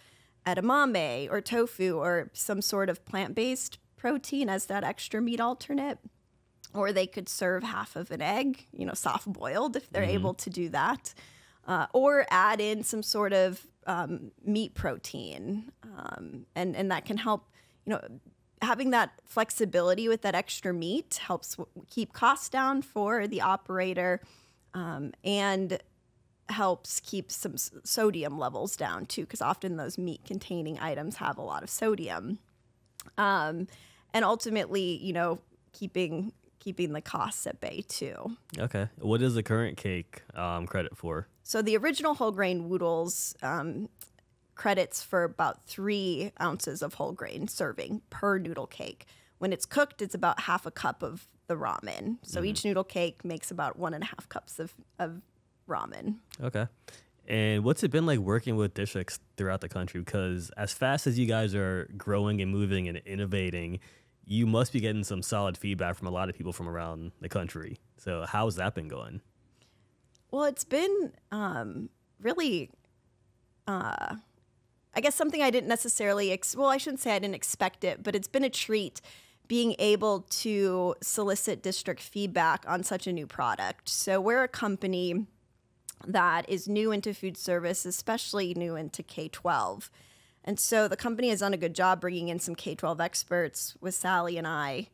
Speaker 2: edamame or tofu or some sort of plant-based protein as that extra meat alternate. Or they could serve half of an egg, soft boiled if they're able to do that. Or add in some sort of meat protein. And that can help, having that flexibility with that extra meat helps keep costs down for the operator and helps keep some sodium levels down too, because often those meat-containing items have a lot of sodium. And ultimately, keeping the costs at bay too.
Speaker 1: Okay. What is the current cake credit for?
Speaker 2: So the original whole grain Woodles credits for about 3 ounces of whole grain serving per noodle cake. when it's cooked, it's about half a cup of the ramen. So each noodle cake makes about 1.5 cups of ramen.
Speaker 1: Okay. And what's it been like working with districts throughout the country? Because as fast as you guys are growing and moving and innovating, you must be getting some solid feedback from a lot of people from around the country. So how's that been going?
Speaker 2: Well, it's been really, I guess something I didn't necessarily, well, I shouldn't say I didn't expect it, but it's been a treat being able to solicit district feedback on such a new product. So we're a company that is new into food service, especially new into K-12. And so the company has done a good job bringing in some K-12 experts with Sally and I,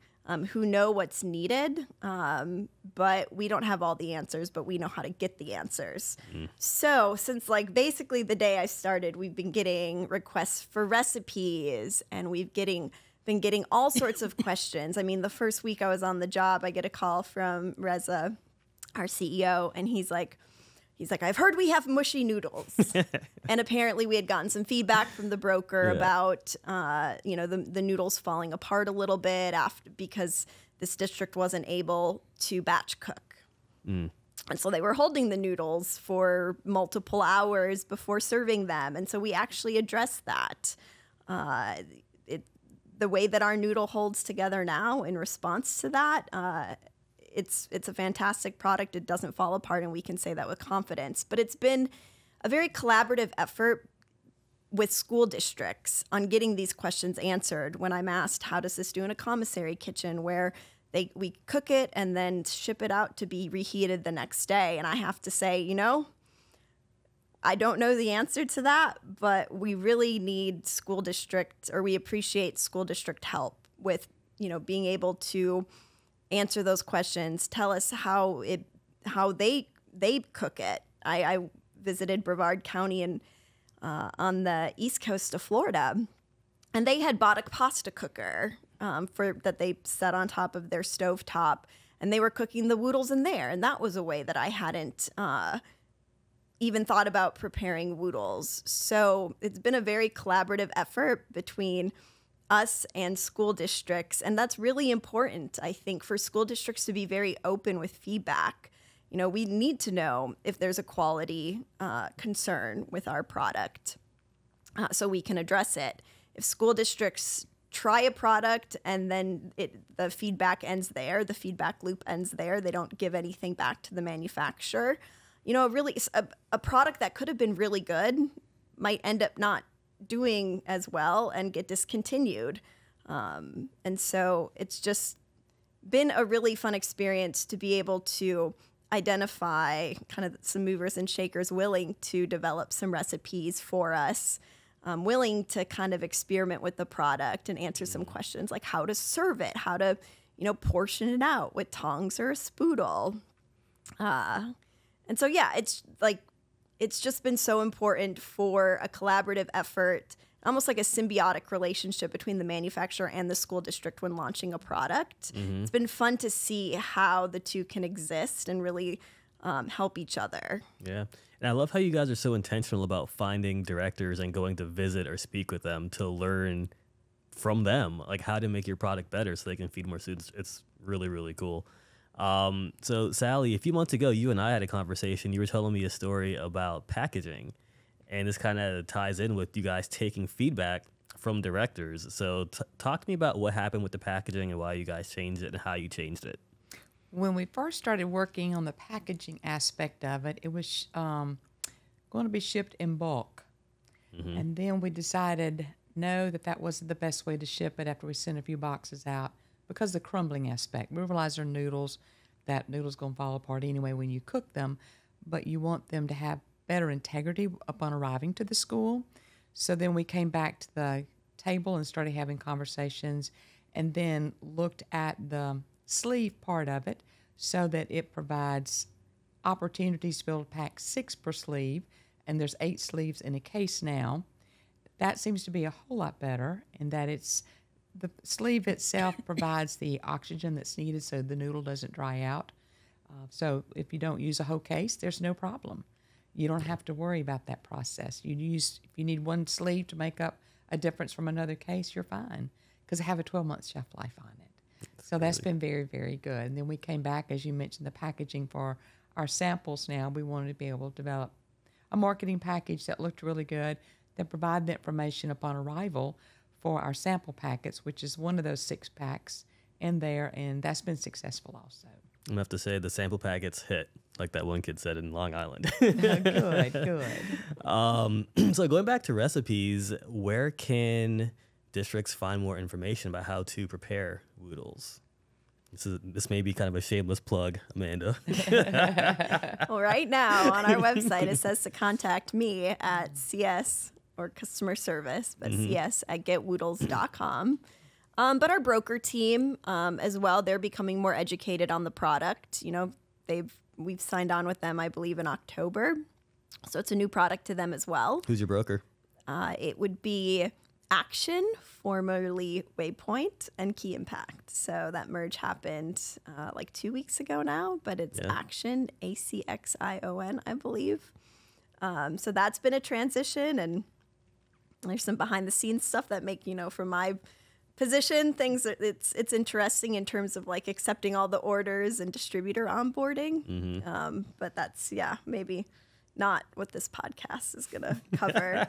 Speaker 2: who know what's needed, but we don't have all the answers, but we know how to get the answers. So since like basically the day I started, we've been getting requests for recipes, and we've been getting all sorts of questions. I mean, the first week I was on the job, I get a call from Reza, our CEO, and he's like, I've heard we have mushy noodles. And apparently we had gotten some feedback from the broker about, the noodles falling apart a little bit because this district wasn't able to batch cook. And so they were holding the noodles for multiple hours before serving them. And so we actually addressed that. The way that our noodle holds together now in response to that, it's a fantastic product. It doesn't fall apart, and we can say that with confidence. But it's been a very collaborative effort with school districts on getting these questions answered. When I'm asked, how does this do in a commissary kitchen where we cook it and then ship it out to be reheated the next day? And I have to say, I don't know the answer to that, but we really need school district, or we appreciate school district help with, being able to answer those questions, tell us how they cook it. I visited Brevard County on the east coast of Florida, and they had bought a pasta cooker that they set on top of their stovetop, and they were cooking the Woodles in there, and that was a way that I hadn't even thought about preparing Woodles. So it's been a very collaborative effort between us and school districts. And that's really important, I think, for school districts to be very open with feedback. We need to know if there's a quality concern with our product so we can address it. If school districts try a product and then the feedback ends there, the feedback loop ends there, they don't give anything back to the manufacturer, really a product that could have been really good might end up not doing as well and get discontinued. And so it's just been a really fun experience to be able to identify kind of some movers and shakers willing to develop some recipes for us, willing to kind of experiment with the product and answer some questions like how to serve it, how to, portion it out with tongs or a spoodle. And so, it's just been so important for a collaborative effort, almost like a symbiotic relationship between the manufacturer and the school district when launching a product. It's been fun to see how the two can exist and really help each other.
Speaker 1: Yeah. And I love how you guys are so intentional about finding directors and going to visit or speak with them to learn from them, like how to make your product better so they can feed more students. It's really, really cool. So Sally, a few months ago, you and I had a conversation. You were telling me a story about packaging, and this kind of ties in with you guys taking feedback from directors. So talk to me about what happened with the packaging and why you guys changed it and how you changed it.
Speaker 4: When we first started working on the packaging aspect of it, it was going to be shipped in bulk. And then we decided, no, that wasn't the best way to ship it after we sent a few boxes out. Because of the crumbling aspect. We realize they're noodles, that noodles going to fall apart anyway when you cook them, but you want them to have better integrity upon arriving to the school. So then we came back to the table and started having conversations, and then looked at the sleeve part of it so that it provides opportunities to be able to pack 6 per sleeve, and there's 8 sleeves in a case now. That seems to be a whole lot better in that the sleeve itself provides the oxygen that's needed so the noodle doesn't dry out. So if you don't use a whole case, there's no problem. You don't have to worry about that process. If you need one sleeve to make up a difference from another case, you're fine because they have a 12-month shelf life on it. So that's been very, very good. And then we came back, as you mentioned, the packaging for our samples now. We wanted to be able to develop a marketing package that looked really good, that provided the information upon arrival for our sample packets, which is one of those 6 packs in there, and that's been successful also.
Speaker 1: I'm gonna have to say the sample packets hit, like that one kid said in Long Island.
Speaker 4: Good, good.
Speaker 1: So going back to recipes, where can districts find more information about how to prepare Woodles? This may be kind of a shameless plug, Amanda.
Speaker 2: Well, right now on our website, it says to contact me at CS or customer service, but cs@getwoodles.com. But our broker team as well, they're becoming more educated on the product. You know, we've signed on with them, I believe, in October. So it's a new product to them as well.
Speaker 1: Who's your broker?
Speaker 2: It would be Action, formerly Waypoint, and Key Impact. So that merge happened like 2 weeks ago now, but it's Action, ACXION, I believe. So that's been a transition, and there's some behind the scenes stuff that make, you know, from my position, things it's interesting in terms of like accepting all the orders and distributor onboarding. But that's, maybe not what this podcast is gonna cover.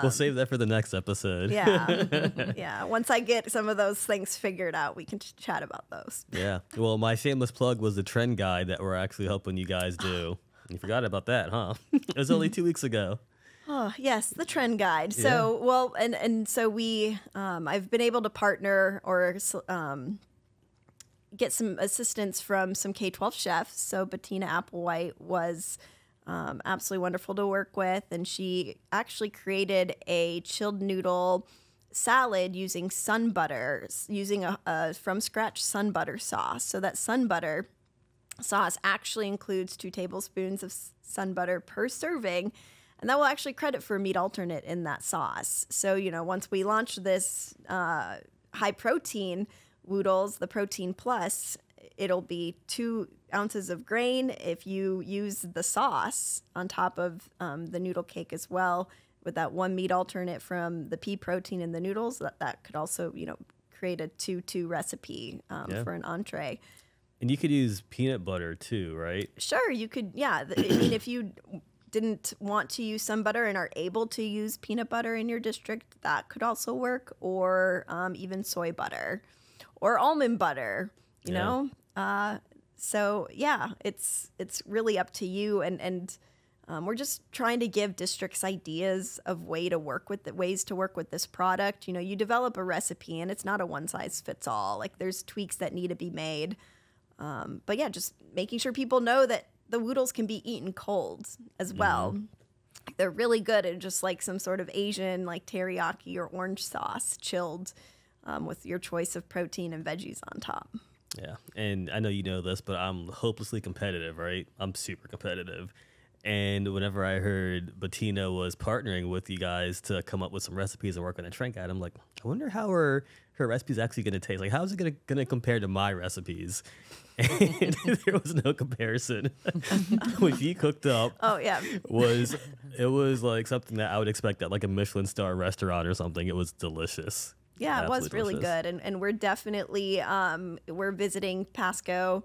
Speaker 1: We'll save that for the next episode.
Speaker 2: Yeah. Once I get some of those things figured out, we can chat about those.
Speaker 1: Yeah. Well, my shameless plug was the trend guide that we're actually helping you guys do. You forgot about that, huh? It was only 2 weeks ago.
Speaker 2: Oh, yes, the trend guide. So, well, and so we, I've been able to partner or get some assistance from some K-12 chefs. So Bettina Applewhite was absolutely wonderful to work with, and she actually created a chilled noodle salad using sun butter, using a from scratch sun butter sauce. So that sun butter sauce actually includes 2 tablespoons of sun butter per serving. And that will actually credit for a meat alternate in that sauce. So, you know, once we launch this high protein Woodles, the Protein Plus, it'll be 2 ounces of grain. If you use the sauce on top of the noodle cake as well, with that 1 meat alternate from the pea protein in the noodles, that could also, you know, create a 2-2 recipe for an entree.
Speaker 1: And you could use peanut butter too, right?
Speaker 2: Sure, you could. Yeah, I mean, if you didn't want to use sun butter and are able to use peanut butter in your district, that could also work, or even soy butter or almond butter, you know? So yeah, it's really up to you. And we're just trying to give districts ideas of ways to work with this product. You know, you develop a recipe and it's not a one size fits all. Like there's tweaks that need to be made. But yeah, just making sure people know that the Woodles can be eaten cold as well. They're really good at just like some sort of Asian, like teriyaki or orange sauce, chilled with your choice of protein and veggies on top.
Speaker 1: Yeah, and I know you know this, but I'm hopelessly competitive, right? I'm super competitive. And whenever I heard Bettina was partnering with you guys to come up with some recipes and work on a trend guide, I'm like, I wonder how her recipe's actually going to taste. Like, how is it going to compare to my recipes? And there was no comparison. What she cooked up was like something that I would expect at like a Michelin star restaurant or something. It was delicious.
Speaker 2: Yeah, it was really good. And we're definitely, we're visiting Pasco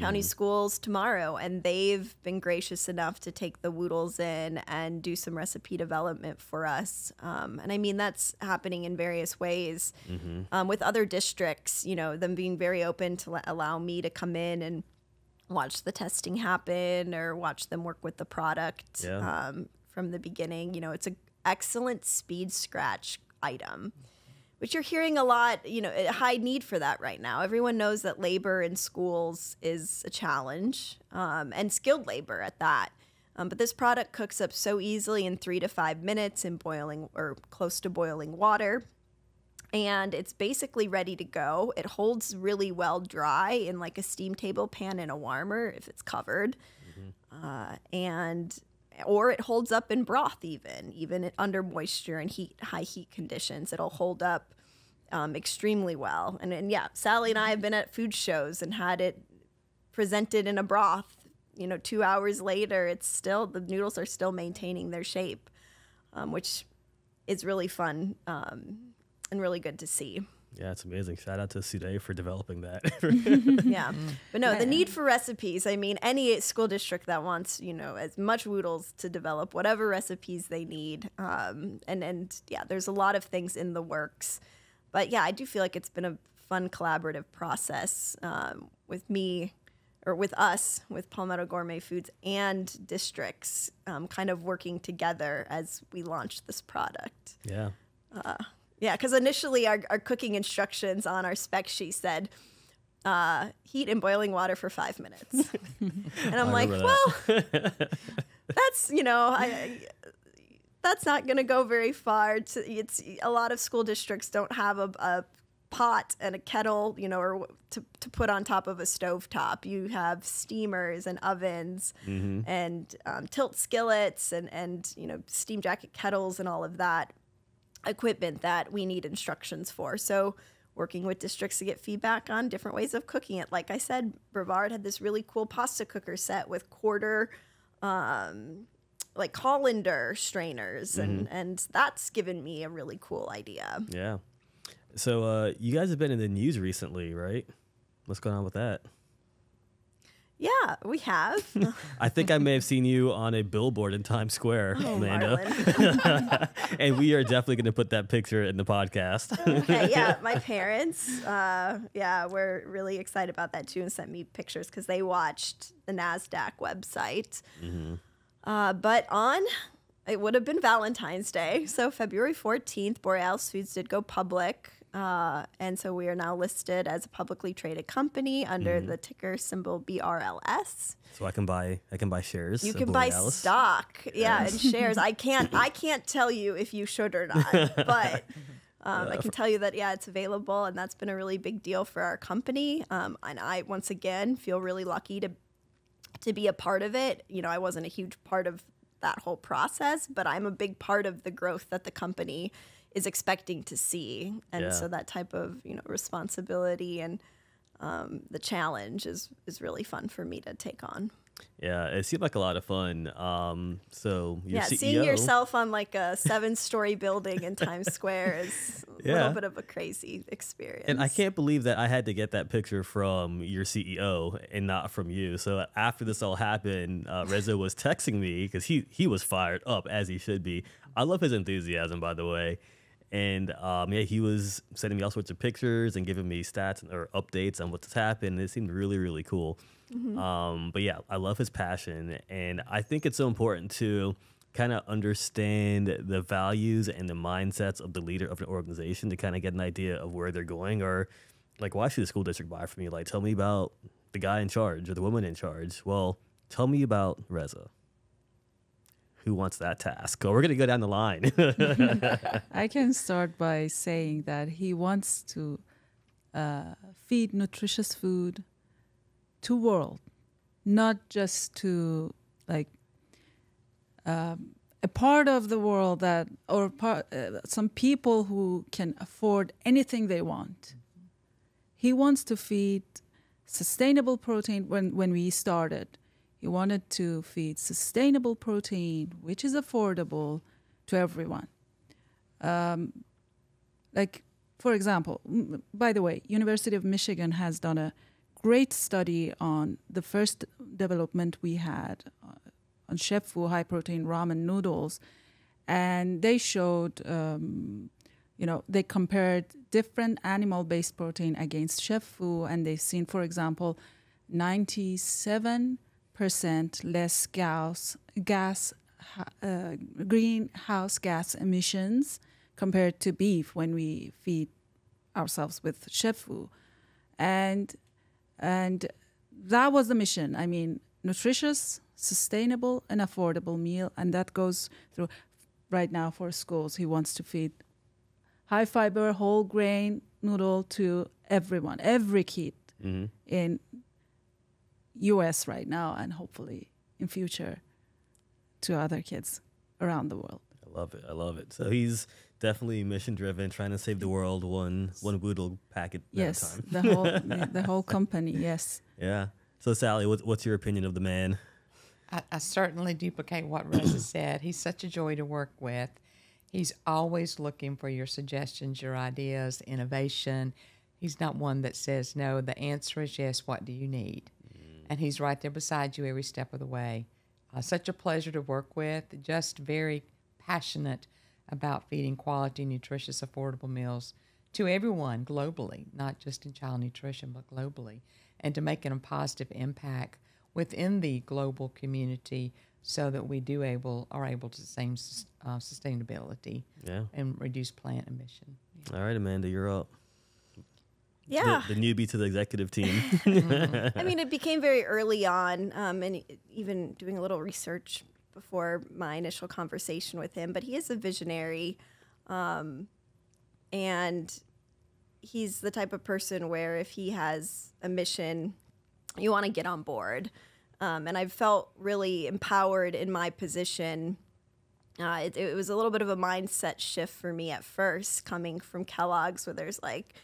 Speaker 2: County schools tomorrow, and they've been gracious enough to take the Woodles in and do some recipe development for us. And I mean, that's happening in various ways with other districts, you know, them being very open to allow me to come in and watch the testing happen or watch them work with the product from the beginning. You know, it's an excellent speed scratch item, which you're hearing a lot, you know, a high need for that right now. Everyone knows that labor in schools is a challenge, and skilled labor at that. But this product cooks up so easily in 3 to 5 minutes in boiling or close to boiling water. And it's basically ready to go. It holds really well dry in like a steam table pan in a warmer if it's covered. Or it holds up in broth even under moisture and high heat conditions. It'll hold up extremely well. And yeah, Sally and I have been at food shows and had it presented in a broth. You know, 2 hours later, the noodles are still maintaining their shape, which is really fun and really good to see.
Speaker 1: Yeah, it's amazing. Shout out to Soodeh for developing that.
Speaker 2: Yeah. But no, the need for recipes. I mean, any school district that wants, as much Woodles to develop whatever recipes they need. And yeah, there's a lot of things in the works. But yeah, I do feel like it's been a fun collaborative process with me, or with us, with Palmetto Gourmet Foods and districts kind of working together as we launched this product.
Speaker 1: Yeah.
Speaker 2: Yeah, because initially our cooking instructions on our spec sheet said, heat in boiling water for 5 minutes. And I'm like, well, that's, that's not going to go very far. It's a lot of school districts don't have a pot and a kettle, or to put on top of a stovetop. You have steamers and ovens and tilt skillets and steam jacket kettles and all of that equipment that we need instructions for. So working with districts to get feedback on different ways of cooking it. Like I said, Brevard had this really cool pasta cooker set with quarter like colander strainers, and that's given me a really cool idea.
Speaker 1: Yeah. So you guys have been in the news recently, right? What's going on with that?
Speaker 2: Yeah, we have.
Speaker 1: I think I may have seen you on a billboard in Times Square, Amanda. And we are definitely going to put that picture in the podcast.
Speaker 2: Okay, yeah, my parents, were really excited about that too and sent me pictures because they watched the NASDAQ website. But it would have been Valentine's Day, so February 14th, Borealis Foods did go public. And so we are now listed as a publicly traded company under the ticker symbol BRLS.
Speaker 1: So I can buy shares.
Speaker 2: You can buy stock, and shares. I can't tell you if you should or not, but I can tell you that it's available, and that's been a really big deal for our company. And I once again feel really lucky to be a part of it. I wasn't a huge part of that whole process, but I'm a big part of the growth that the company is expecting to see. And so that type of, responsibility and the challenge is really fun for me to take on.
Speaker 1: Yeah, it seemed like a lot of fun. So your CEO,
Speaker 2: seeing yourself on like a 7-story building in Times Square is a little bit of a crazy experience.
Speaker 1: And I can't believe that I had to get that picture from your CEO and not from you. So after this all happened, Reza was texting me because he was fired up, as he should be. I love his enthusiasm, by the way. And he was sending me all sorts of pictures and giving me stats or updates on what's happened. It seemed really, really cool. But yeah, I love his passion. And I think it's so important to kind of understand the values and the mindsets of the leader of an organization to kind of get an idea of where they're going, or like, why should the school district buy from me? Like, tell me about the guy in charge or the woman in charge. Well, tell me about Reza. Who wants that task? Oh, we're going to go down the line.
Speaker 3: I can start by saying that he wants to feed nutritious food to world, not just to like a part of the world that, or some people who can afford anything they want. He wants to feed sustainable protein. When we started, he wanted to feed sustainable protein, which is affordable to everyone. Like, for example, by the way, University of Michigan has done a great study on the first development we had on chef food, high protein ramen noodles. And they showed, they compared different animal-based protein against chef food, and they've seen, for example, 97% less greenhouse gas emissions compared to beef when we feed ourselves with chef food. And that was the mission. I mean, nutritious, sustainable, and affordable meal. And that goes through right now for schools. He wants to feed high fiber, whole grain noodle to everyone, every kid in US right now, and hopefully in future to other kids around the world.
Speaker 1: I love it. So he's definitely mission driven, trying to save the world one Woodle packet at a time.
Speaker 3: the whole company. Yes.
Speaker 1: Yeah. So Sally, what's your opinion of the man?
Speaker 4: I certainly duplicate what Reza said. He's such a joy to work with. He's always looking for your suggestions, your ideas, innovation. He's not one that says, no, the answer is yes, what do you need? And he's right there beside you every step of the way. Such a pleasure to work with, just very passionate about feeding quality, nutritious, affordable meals to everyone globally, not just in child nutrition, but globally, and to making a positive impact within the global community so that we are able to sustain sustainability and reduce plant emission.
Speaker 1: All right, Amanda, you're up.
Speaker 2: Yeah.
Speaker 1: The newbie to the executive team.
Speaker 2: I mean, it became very early on, and even doing a little research before my initial conversation with him, but he is a visionary, and he's the type of person where if he has a mission, you want to get on board. And I felt really empowered in my position. It was a little bit of a mindset shift for me at first, coming from Kellogg's, where there's like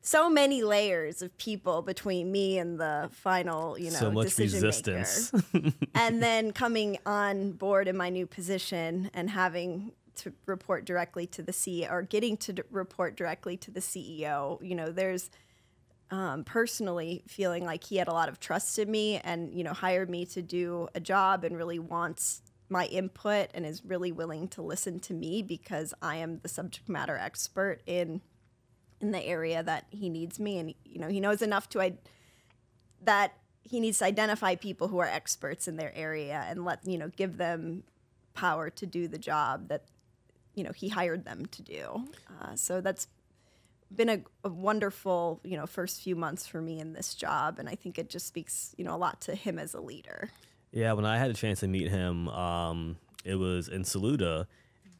Speaker 2: so many layers of people between me and the final,
Speaker 1: so much
Speaker 2: decision
Speaker 1: resistance.
Speaker 2: maker. And then coming on board in my new position and having to report directly to the CEO, or getting to report directly to the CEO, there's personally feeling like he had a lot of trust in me and, hired me to do a job and really wants my input and is really willing to listen to me because I am the subject matter expert in the area that he needs me. And, he knows enough that he needs to identify people who are experts in their area and give them power to do the job that, he hired them to do. So that's been a wonderful, first few months for me in this job. And I think it just speaks, a lot to him as a leader.
Speaker 1: Yeah, when I had a chance to meet him, it was in Soodeh,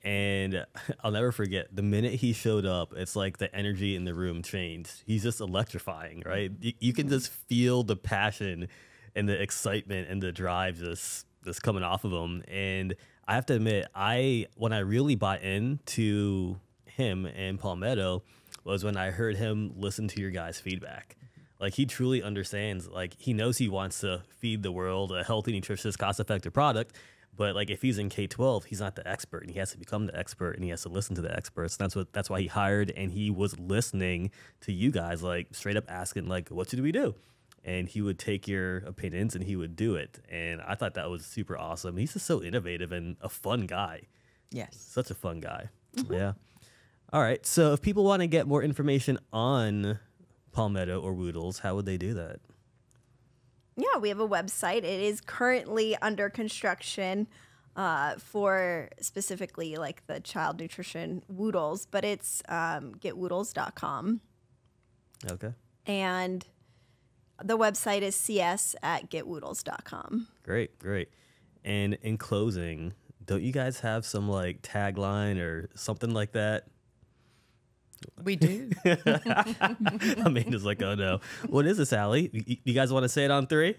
Speaker 1: and I'll never forget, the minute he showed up, it's like the energy in the room changed. He's just electrifying, right? You can just feel the passion and the excitement and the drive just coming off of him. And I have to admit, when I really bought into him and Palmetto was when I heard him listen to your guys' feedback. Like, he truly understands, like, he knows he wants to feed the world a healthy, nutritious, cost-effective product, but, like, if he's in K-12, he's not the expert, and he has to become the expert, and he has to listen to the experts. That's why he hired, and he was listening to you guys, like, straight up asking, like, what should we do? And he would take your opinions, and he would do it, and I thought that was super awesome. He's just so innovative and a fun guy.
Speaker 4: Yes.
Speaker 1: Such a fun guy. Yeah. All right, so if people want to get more information on Palmetto or Woodles, how would they do that?
Speaker 2: Yeah, we have a website. It is currently under construction for specifically like the child nutrition Woodles, but it's getwoodles.com.
Speaker 1: Okay.
Speaker 2: And the website is cs@getwoodles.com.
Speaker 1: Great. And in closing, don't you guys have some like tagline or something like that?
Speaker 4: We do.
Speaker 1: Amanda's like, oh no. What is it, Sally? You guys want to say it on 3?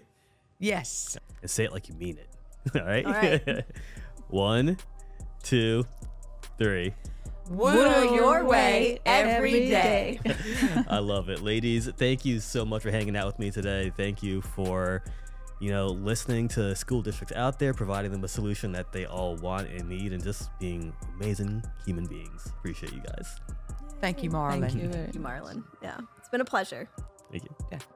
Speaker 4: Yes.
Speaker 1: And say it like you mean it. All right?
Speaker 2: All right.
Speaker 1: 1, 2, 3.
Speaker 2: Woodle your way every day.
Speaker 1: I love it. Ladies, thank you so much for hanging out with me today. Thank you for, listening to school districts out there, providing them a solution that they all want and need, and just being amazing human beings. Appreciate you guys.
Speaker 4: Thank you, Marlon.
Speaker 3: Thank you.
Speaker 2: Thank you, Marlon. Yeah, it's been a pleasure.
Speaker 1: Thank you.
Speaker 4: Definitely.